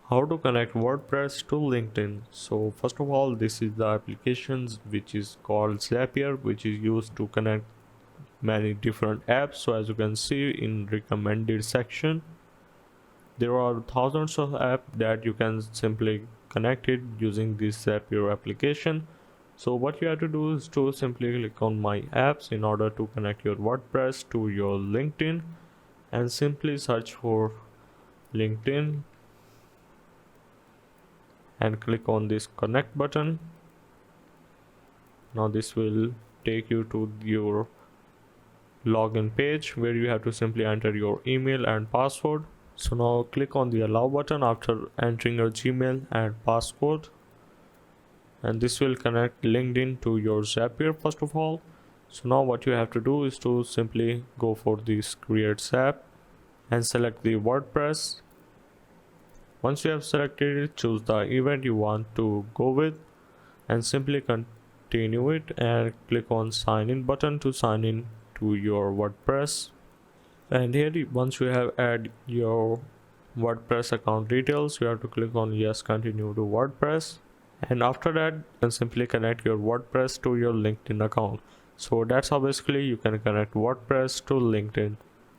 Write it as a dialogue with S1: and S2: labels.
S1: How to connect WordPress to LinkedIn. So first of all, this is the applications which is called Zapier, which is used to connect many different apps. So as you can see in recommended section, there are thousands of apps that you can simply connect it using this Zapier application. So what you have to do is to simply click on my apps in order to connect your WordPress to your LinkedIn, and simply search for LinkedIn and click on this connect button. Now this will take you to your login page where you have to simply enter your email and password. So now click on the allow button after entering your Gmail and passcode, and this will connect LinkedIn to your Zapier first of all. So now what you have to do is to simply go for this create Zap and select the WordPress. Once you have selected it, choose the event you want to go with and simply continue it and click on sign in button to sign in to your WordPress. And here once you have added your WordPress account details, you have to click on yes, continue to WordPress, and after that you can simply connect your WordPress to your LinkedIn account. So that's how basically you can connect WordPress to LinkedIn.